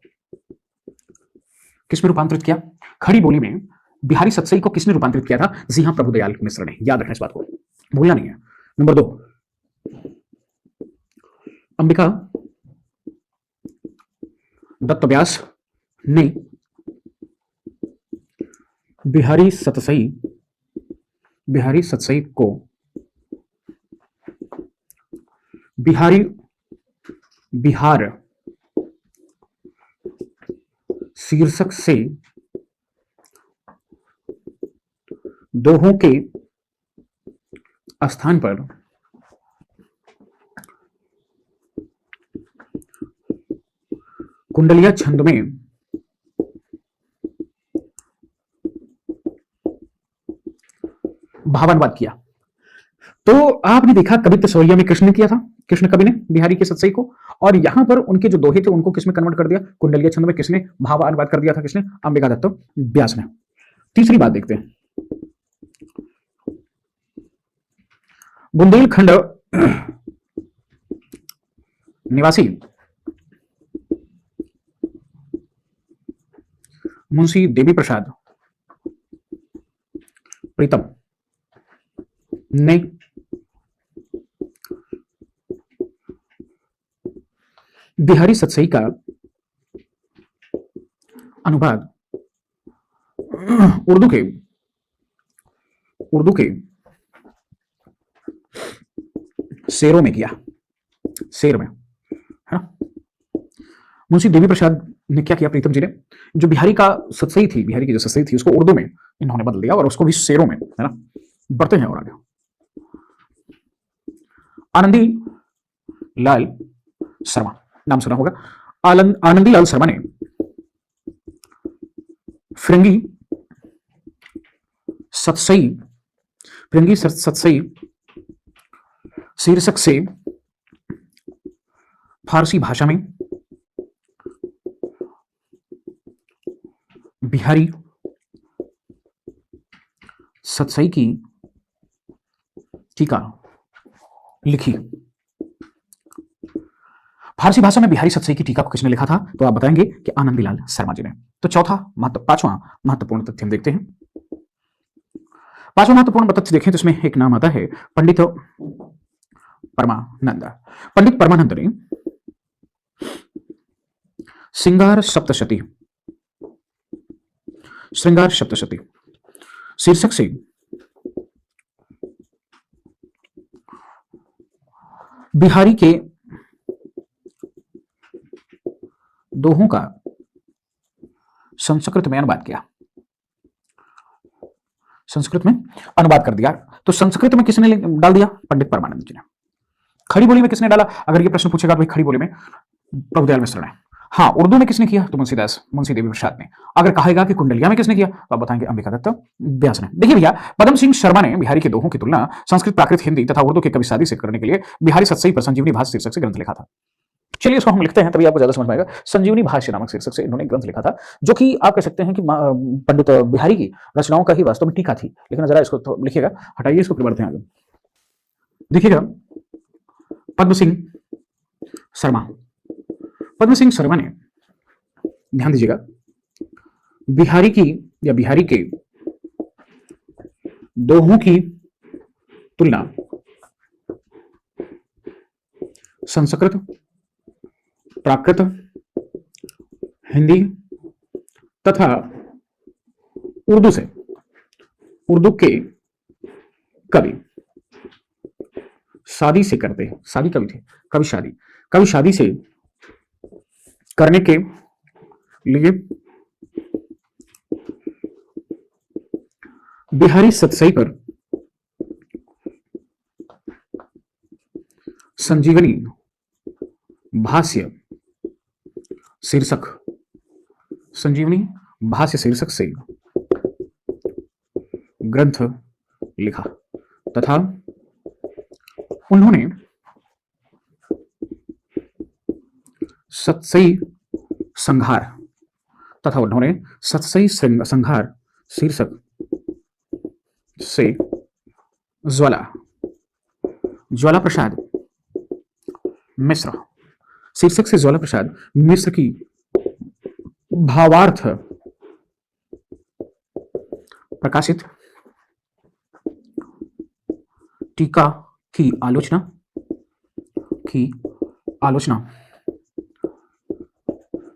किसमें रूपांतरित किया? खड़ी बोली में बिहारी सतसई को किसने रूपांतरित किया था? जी हां, प्रभुदयाल मिश्र ने। याद रखना इस बात को, भूलना नहीं है। नंबर 2, अंबिका दत्त व्यास ने बिहारी सतसई को बिहार शीर्षक से दोहों के स्थान पर कुंडलिया छंद में भावानुवाद किया। तो आपने देखा कवित्त सवैया में कृष्ण ने किया था, कृष्ण कवि ने बिहारी के सतसई को, और यहां पर उनके जो दोहे थे उनको किसमें कन्वर्ट कर दिया? कुंडलिया छंद में। किसने भावानुवाद कर दिया था? किसने? अंबिका दत्त व्यास ने। तीसरी बात देखते हैं, बुंदेलखंड निवासी मुंशी देवी प्रसाद प्रीतम ने बिहारी सतसई का अनुवाद उर्दू के शेरों में किया। शेर में, है ना? मुंशी देवी प्रसाद ने क्या किया? प्रीतम जी ने जो बिहारी का सतसई थी, बिहारी की जो सतसई थी, उसको उर्दू में इन्होंने बदल दिया और उसको भी शेरों में, है ना? बढ़ते हैं और आगे। आनंदी लाल शर्मा, नाम सुना होगा। आनंदी लाल शर्मा ने फिरंगी सतसई शीर्षक से फारसी भाषा में बिहारी सतसई की टीका लिखी। फारसी भाषा में बिहारी सतसई की टीका को किसने लिखा था? तो आप बताएंगे कि आनंदीलाल शर्मा जी ने। तो पांचवा महत्वपूर्ण तथ्य हम देखते हैं। पांचवा महत्वपूर्ण तथ्य देखें तो इसमें एक नाम आता है पंडित परमानंद। पंडित परमानंद ने श्रृंगार सप्तशती शीर्षक से बिहारी के दोहों का संस्कृत में अनुवाद किया। संस्कृत में अनुवाद कर दिया। तो संस्कृत में किसने डाल दिया? पंडित परमानंद जी ने। खड़ी बोली में किसने डाला? अगर ये प्रश्न पूछेगा तो भाई खड़ी बोली में प्रभुदयाल मिश्र ने। हाँ, उर्दू में किसने किया? तो मुंशी देवी प्रसाद ने। अगर कहेगा कि कुंडलिया में किसने किया तो आप बताएंगे अंबिका दत्त व्यास ने। देखिए भैया, पदम सिंह शर्मा ने बिहारी के दोहों की तुलना संस्कृत, प्राकृत, हिंदी तथा उर्दू के कवि शादी से करने के लिए बिहारी सतसई पर संजीवनी भाष्य शीर्षक से ग्रंथ लिखा था। चलिए इसको हम लिखते हैं, तभी आपको ज्यादा समझ में आएगा। संजीवनी भाष्य नामक शीर्षक से इन्होंने ग्रंथ लिखा था, जो कि आप कह सकते हैं कि पंडित बिहारी की रचनाओं का ही वास्तव में टीका थी। लेकिन जरा इसको तो लिखिएगा, हटाइए इसको, फिर बढ़ते हैं आगे। देखिएगा, पद्म सिंह शर्मा ने, ध्यान दीजिएगा, बिहारी के दोहों की तुलना संस्कृत, प्राकृत, हिंदी तथा उर्दू से, उर्दू के कवि शादी से करते, शादी कवि थे, कवि शादी से करने के लिए बिहारी सतसई पर संजीवनी भाष्य शीर्षक संजीवनी भाष्य शीर्षक से ग्रंथ लिखा तथा उन्होंने सतसई संहार संहार शीर्षक से ज्वाला प्रसाद मिश्र शीर्षक से ज्वाला प्रसाद मिश्र की भावार्थ प्रकाशित टीका की आलोचना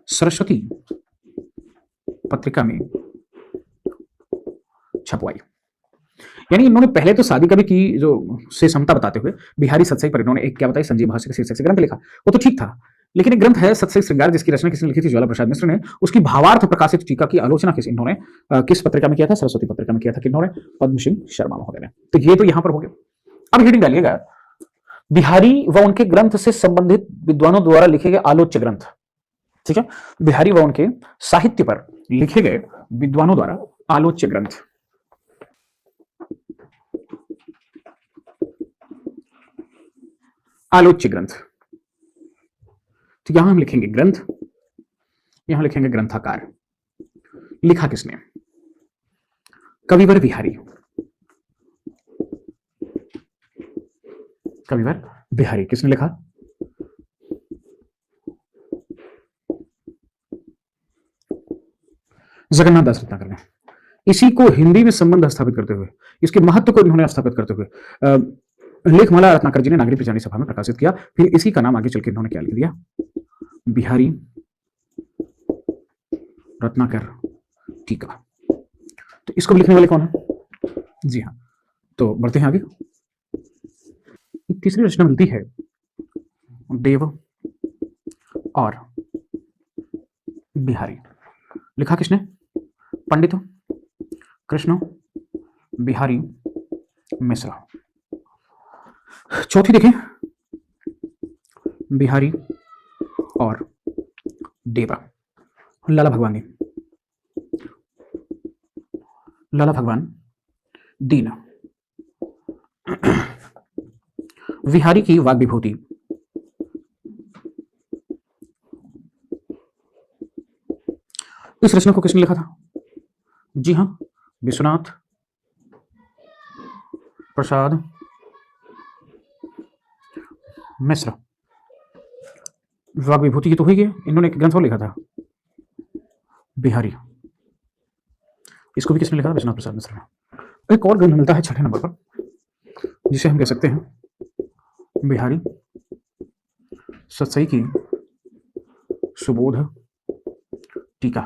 सरस्वती पत्रिका में छपवाई। यानी इन्होंने पहले तो सादी कवि की जो से समता बताते हुए बिहारी सतसई पर इन्होंने एक क्या बताया, संजीव भाष्य के शीर्षक से ग्रंथ लिखा। वो तो ठीक था, लेकिन एक ग्रंथ है सतसई श्रृंगार जिसकी रचना किसने लिखी थी? ज्वाला प्रसाद मिश्र ने। उसकी भावार्थ प्रकाशित टीका की आलोचना इन्होंने किस पत्रिका में किया था? सरस्वती पत्रिका में किया था। किन्होंने? पद्म सिंह शर्मा महोदय ने। तो ये तो यहां पर हो गया। अब हेडिंग डालिएगा, बिहारी व उनके ग्रंथ से संबंधित विद्वानों द्वारा लिखे गए आलोच्य ग्रंथ। ठीक है, बिहारी व उनके साहित्य पर लिखे गए विद्वानों द्वारा आलोच्य ग्रंथ। आलोच्य ग्रंथ, तो यहां हम लिखेंगे ग्रंथ, यहां लिखेंगे ग्रंथाकार। लिखा किसने? कविवर बिहारी। कविवर बिहारी किसने लिखा? जगन्नाथ दास रत्नाकर ने। इसी को हिंदी में संबंध स्थापित करते हुए, इसके महत्व को इन्होंने स्थापित करते हुए लेखमाला रत्नाकर जी ने नागरिक पिचानी सभा में प्रकाशित किया। फिर इसी का नाम आगे चल के इन्होंने क्या लिख दिया? बिहारी रत्नाकर टीका। तो इसको लिखने वाले कौन है? जी हाँ, तो बढ़ते हैं आगे। तीसरी रचना मिलती है देव और बिहारी। लिखा किसने? पंडित कृष्ण बिहारी मिश्र। चौथी देखें, बिहारी और देवा। लाला भगवान दीन। बिहारी की वाग विभूति। इस रचना को किसने लिखा था? जी हां, विश्वनाथ प्रसाद मिश्र। वाग विभूति की तो हुई है, इन्होंने एक ग्रंथ और लिखा था बिहारी। इसको भी किसने लिखा था? विश्वनाथ प्रसाद मिश्र ने। एक और ग्रंथ मिलता है 6ठे नंबर पर, जिसे हम कह सकते हैं बिहारी सतसई की सुबोध टीका।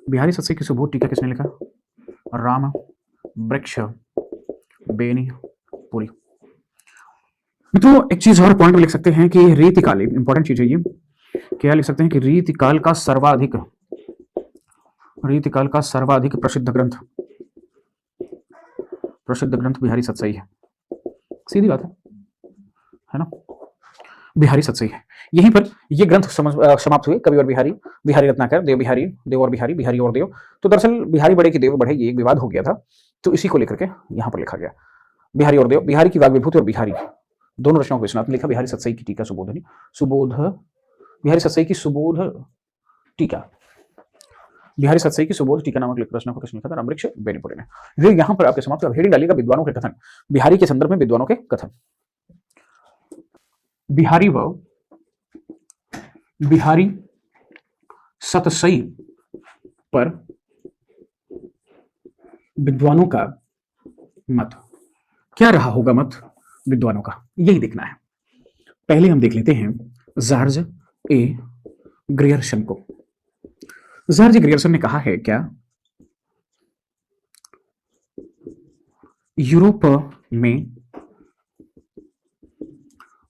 बिहारी सतसई की सुबोध टीका किसने लिखा? राम वृक्ष बेनी पुरी। मित्रों, एक चीज और पॉइंट में लिख सकते हैं कि रीतिकाल, इंपॉर्टेंट चीज है ये, क्या लिख सकते हैं कि रीतिकाल का सर्वाधिक प्रसिद्ध ग्रंथ बिहारी सतसई है। सीधी बात है ना? बिहारी सतसई है। यहीं पर ये ग्रंथ समाप्त हुए। कवि और बिहारी, बिहारी रत्नाकर, देव बिहारी, देव और बिहारी, बिहारी और देव। तो दरअसल बिहारी बड़े की देव बढ़े, ये एक विवाद हो गया था, तो इसी को लेकर के यहां पर लिखा गया बिहारी और देव। बिहारी की वाग विभूति और बिहारी दोनों रचनाओं को विश्वनाथ ने लिखा। बिहारी सतसई की टीका सुबोध बिहारी सतसई की सुबोध टीका। बिहारी सतसई की सुबोध टीका नामक रचना को किसने लिखा था? रामवृक्ष बेनीपुरी ने। ये यहां पर आपके समाप्त। अब हेडिंग डालिएगा, विद्वानों के कथन। बिहारी के संदर्भ में विद्वानों के कथन। बिहारी सतसई पर विद्वानों का मत क्या रहा होगा? मत विद्वानों का यही देखना है। पहले हम देख लेते हैं जॉर्ज ए ग्रियर्सन को। जॉर्ज ग्रियर्सन ने कहा है क्या? यूरोप में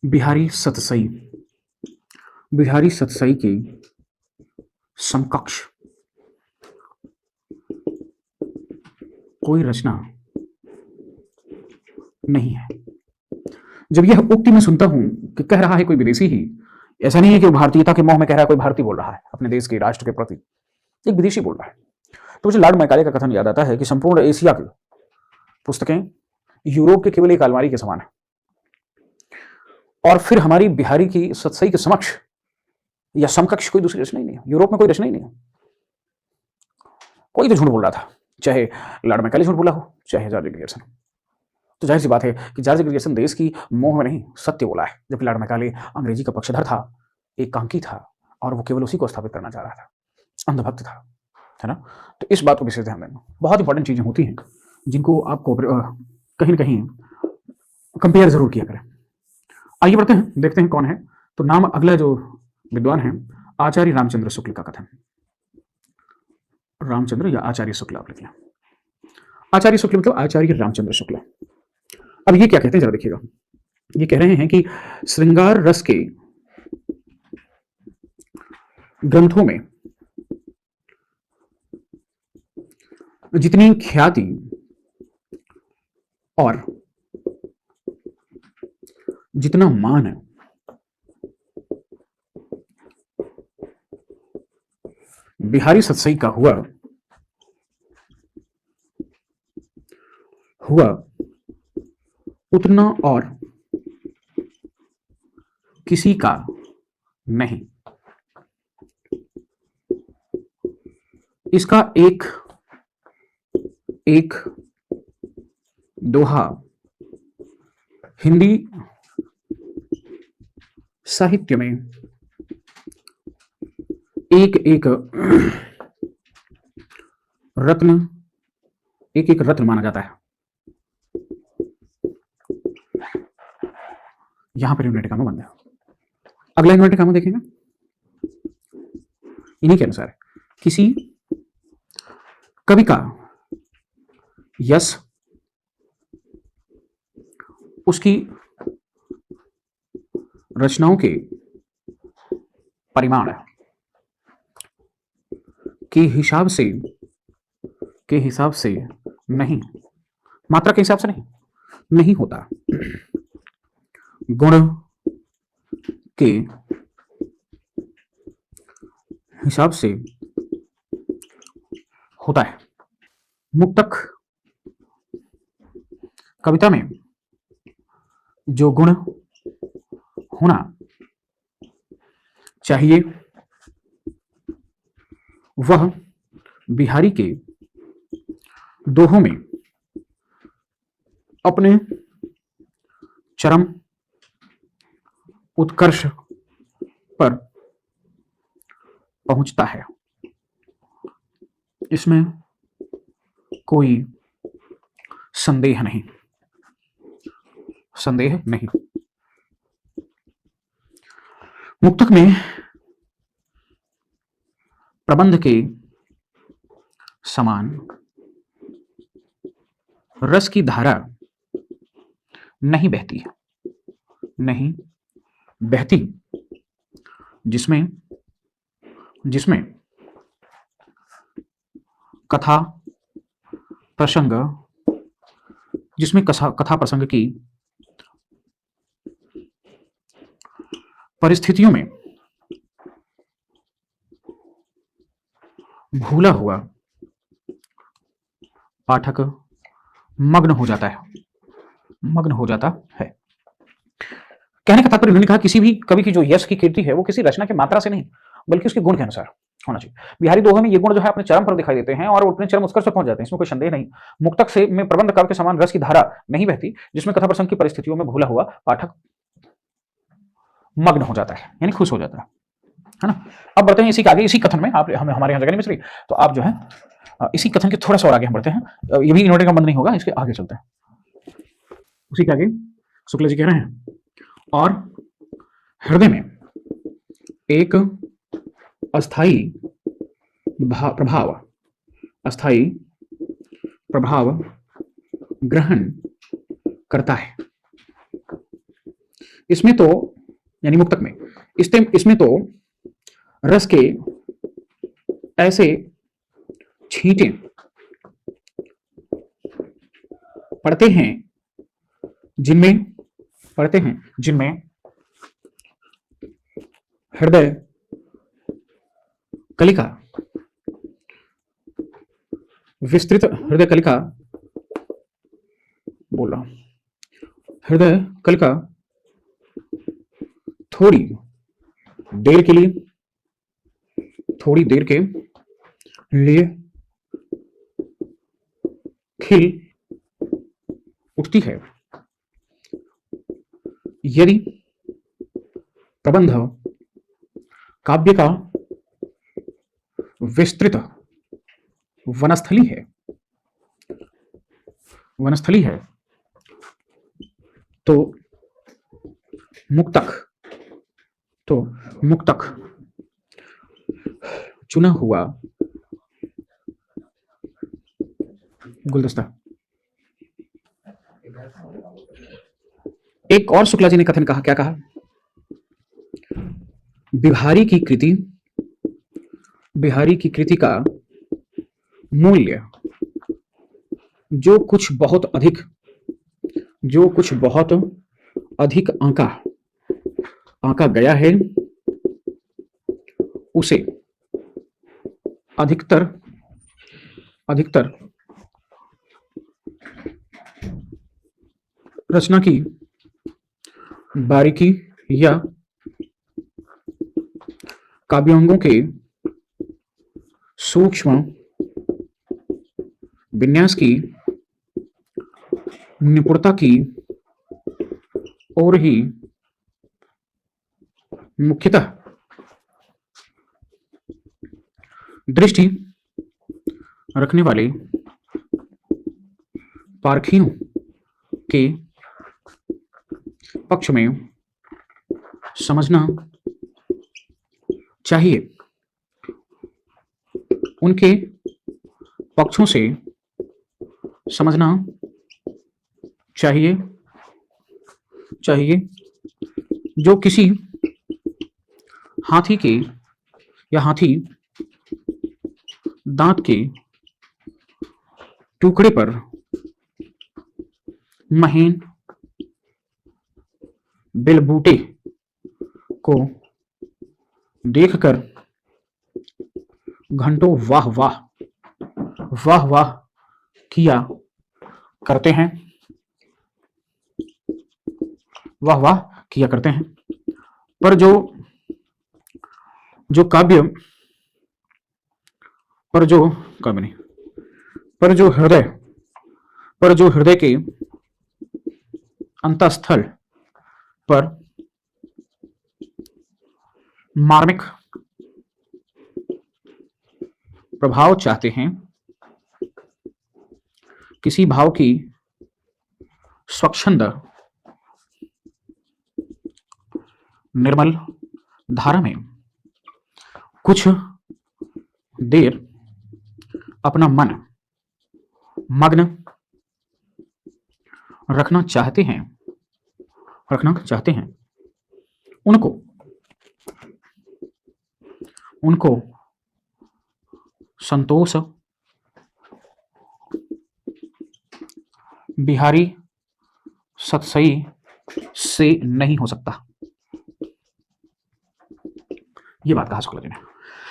बिहारी सतसई की समकक्ष कोई रचना नहीं है। जब यह उक्ति मैं सुनता हूं कि कह रहा है कोई विदेशी ही, ऐसा नहीं है कि वो भारतीयता के मोह में कह रहा है, कोई भारतीय बोल रहा है अपने देश के राष्ट्र के प्रति, एक विदेशी बोल रहा है। तो मुझे लॉर्ड मैकाले का कथन याद आता है कि संपूर्ण एशिया की पुस्तकें यूरोप के केवल एक अलमारी के समान है, और फिर हमारी बिहारी की सतसई के समक्ष या समकक्ष कोई दूसरी रचना ही नहीं है। यूरोप में कोई रचना ही नहीं है। कोई तो झूठ बोल रहा था, चाहे लॉर्ड मैकाले झूठ बोला हो, चाहे जॉर्ज ग्रियर्सन। तो जाहिर सी बात है कि जॉर्ज ग्रियर्सन देश की मोह में नहीं, सत्य बोला है, जबकि लॉर्ड मैकाले अंग्रेजी का पक्षधर था, एक कांकी था, और वो केवल उसी को स्थापित करना चाह रहा था, अंधभक्त था, है ना। तो इस बात को विशेष ध्यान देना। बहुत इंपॉर्टेंट चीजें होती हैं जिनको आपको कहीं ना कहीं कंपेयर जरूर किया करें। आइए बढ़ते हैं, देखते हैं कौन है। तो नाम अगला जो विद्वान है, आचार्य रामचंद्र शुक्ल का कथन। रामचंद्र या आचार्य शुक्ल आप लिख लें। आचार्य शुक्ल मतलब आचार्य रामचंद्र शुक्ल। अब ये क्या कहते हैं जरा देखिएगा। ये कह रहे हैं कि श्रृंगार रस के ग्रंथों में जितनी ख्याति और जितना मान है, बिहारी सतसई का हुआ उतना और किसी का नहीं। इसका एक दोहा हिंदी साहित्य में एक रत्न माना जाता है। यहां पर इन्वर्टेड कॉमा बंद है। अगला इन्वर्टेड कॉमा देखेंगे, इन्हीं के अनुसार किसी कवि का यश उसकी रचनाओं के परिमाण के हिसाब से नहीं, मात्रा के हिसाब से नहीं होता, गुण के हिसाब से होता है। मुक्तक कविता में जो गुण होना चाहिए वह बिहारी के दोहों में अपने चरम उत्कर्ष पर पहुंचता है। इसमें कोई संदेह नहीं। मुक्तक में प्रबंध के समान रस की धारा नहीं बहती, जिसमें कथा प्रसंग की परिस्थितियों में भूला हुआ पाठक मग्न हो जाता है। कहने का तात्पर्य उन्होंने कहा किसी भी कवि की जो यश की कीर्ति है वो किसी रचना की मात्रा से नहीं बल्कि उसके गुण के अनुसार होना चाहिए। बिहारी दोहे में ये गुण जो है अपने चरम पर दिखाई देते हैं और अपने चरम उत्कर्ष पर पहुंच जाते हैं, इसमें कोई संदेह नहीं। मुक्तक से में प्रबंध काव्य के समान रस की धारा नहीं बहती, जिसमें कथा प्रसंग की परिस्थितियों में भूला हुआ पाठक मग्न हो जाता है, यानी खुश हो जाता है ना। अब बढ़ते हैं इसी के आगे, इसी कथन में आप हमारे यहाँ जगह नहीं मिल रही, तो आप जो है इसी कथन के थोड़ा सा और आगे हम बढ़ते हैं। ये भी इन्वर्टेड का बंद नहीं होगा, इसके आगे चलते हैं। उसी के आगे शुक्ल जी कह रहे हैं, और हृदय में एक अस्थाई प्रभाव ग्रहण करता है। इसमें तो यानी मुक्तक में इसमें तो रस के ऐसे छींटे पड़ते हैं जिनमें हृदय कलिका विस्तृत हृदय कलिका, बोल रहा हूं, हृदय कलिका थोड़ी देर के लिए, थोड़ी देर के लिए खिल उठती है। यदि प्रबंध काव्य का विस्तृत वनस्थली है, वनस्थली है, तो मुक्तक, तो मुक्तक चुना हुआ गुलदस्ता। एक और शुक्ला जी ने कथन कहा, क्या कहा? बिहारी की कृति, बिहारी की कृति का मूल्य जो कुछ बहुत अधिक, जो कुछ बहुत अधिक आंका आंका गया है, उसे अधिकतर अधिकतर रचना की बारीकी या काव्यांगों के सूक्ष्म विन्यास की निपुणता की ओर ही मुख्यतः दृष्टि रखने वाले पारखियों के पक्ष में समझना चाहिए। उनके पक्षों से समझना चाहिए जो किसी हाथी के या हाथी दांत के टुकड़े पर महीन बिलबूटे को देखकर घंटों वाह वाह वाह वाह किया करते हैं, वाह वाह किया करते हैं। पर जो काव्य पर जो काव्य नहीं, पर जो हृदय के अंतःस्थल पर मार्मिक प्रभाव चाहते हैं, किसी भाव की स्वच्छंद निर्मल धारा में कुछ देर अपना मन मग्न रखना चाहते हैं, उनको संतोष बिहारी सतसई से नहीं हो सकता। ये बात कहा शुक्ला जी ने।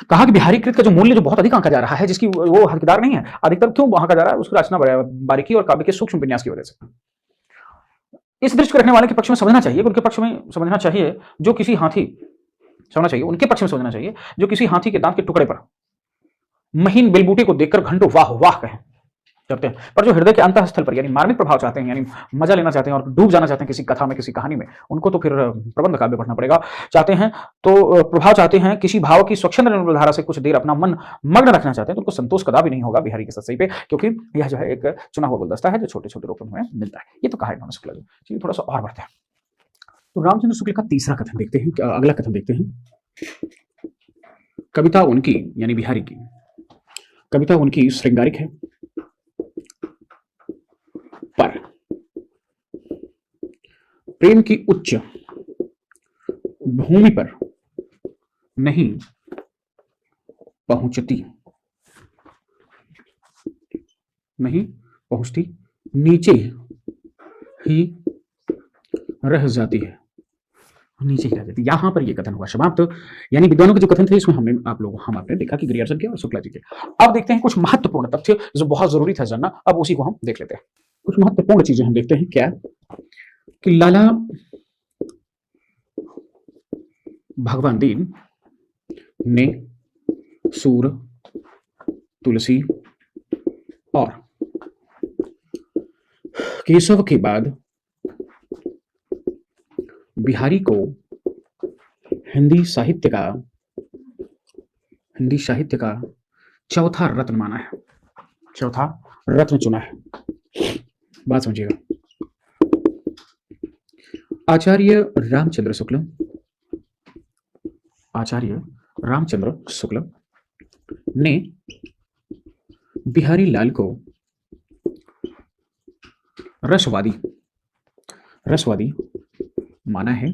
कहा कि बिहारी कृत का जो मूल्य जो बहुत अधिक आंका जा रहा है, जिसकी वो हकदार नहीं है, अधिकतर क्यों आंका जा रहा है? उसकी रचना बारीकी और काव्य के सूक्ष्म विन्यास की वजह से। इस दृष्टि को रखने वाले के पक्ष में समझना चाहिए, उनके पक्ष में समझना चाहिए जो किसी हाथी, समझना चाहिए उनके पक्ष में समझना चाहिए जो किसी हाथी के दांत के टुकड़े पर महीन बिलबूटे को देखकर घंटों वाह वाह कहें करते हैं, पर जो हृदय के अंतःस्थल पर यानी मार्मिक प्रभाव चाहते हैं, यानी मजा लेना चाहते हैं और डूब जाना चाहते हैं किसी कथा में, किसी कहानी में, उनको तो फिर प्रबंध काव्य पढ़ना पड़ेगा। चाहते हैं तो प्रभाव चाहते हैं, किसी भाव की स्वच्छंद निर्मल धारा से कुछ देर अपना मन मग्न रखना चाहते हैं, तो उनको संतोष कदा भी नहीं होगा बिहारी के सतसई पे, क्योंकि यह जो है एक चुना हुआ गुलदस्ता है जो छोटे छोटे रूप में मिलता है। ये तो कहा इन्होंने शुक्ला जी। चलिए थोड़ा सा और बढ़ते हैं। तो रामचंद्र शुक्ल का तीसरा कथन देखते हैं, अगला कथन देखते हैं। कविता उनकी यानी बिहारी की कविता उनकी श्रृंगारिक है, पर प्रेम की उच्च भूमि पर नहीं पहुंचती, नीचे ही रह जाती है। नीचे ही रह जाती। यहां पर ये कथन हुआ समाप्त। यानी विद्वानों के जो कथन थे इसमें हम आपने देखा कि ग्रियर्सन के और शुक्ला जी के। अब देखते हैं कुछ महत्वपूर्ण तथ्य जो बहुत जरूरी था जानना, अब उसी को हम देख लेते हैं। कुछ महत्वपूर्ण चीजें हम देखते हैं क्या कि लाला भगवान दीन ने सूर, तुलसी और केशव के बाद बिहारी को हिंदी साहित्य का चौथा रत्न माना है, चौथा रत्न चुना है। बात समझिएगा। आचार्य रामचंद्र शुक्ल ने बिहारी लाल को रसवादी माना है,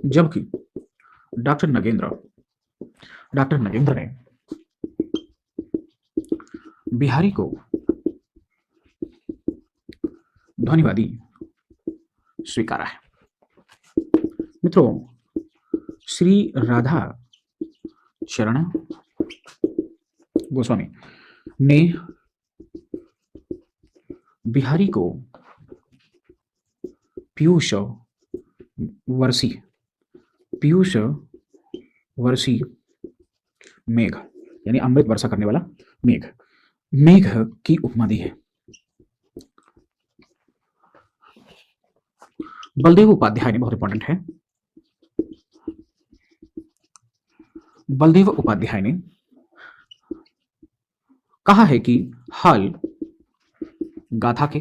जबकि डॉक्टर नगेंद्र ने बिहारी को ध्वनिवादी स्वीकारा है। मित्रों, श्री राधा चरण गोस्वामी ने बिहारी को पीयूष वर्षी मेघ यानी अमृत वर्षा करने वाला मेघ की उपमा दी है। बलदेव उपाध्याय ने, बहुत इंपॉर्टेंट है, बलदेव उपाध्याय ने कहा है कि हाल गाथा के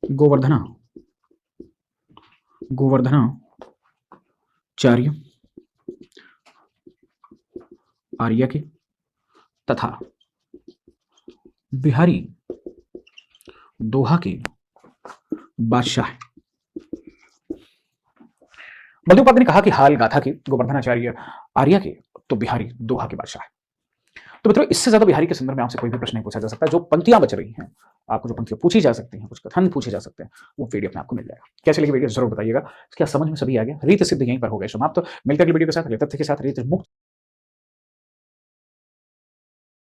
गोवर्धनाचार्य आर्य के तथा बिहारी दोहा के बादशाह है। बलदेव उपाध्याय ने कहा कि हाल गाथा के गोवर्धनाचार्य आर्य के तो बिहारी दोहा के बादशाह है। तो मित्रों, इससे ज्यादा बिहारी के संदर्भ में आपसे कोई भी प्रश्न नहीं पूछा जा सकता। जो पंक्तियां बच रही हैं, आपको जो पंक्तियां पूछी जा सकती हैं, कुछ कथन पूछे जा सकते हैं, वो पीडीएफ में आपको मिल जाएगा। कैसे लगी वीडियो जरूर बताइएगा। क्या समझ में सभी आ गया? रीत सिद्ध यहीं पर हो गए समाप्त। मिलकर अगली वीडियो के साथ, अगले तथ्य के साथ, रीत मुक्त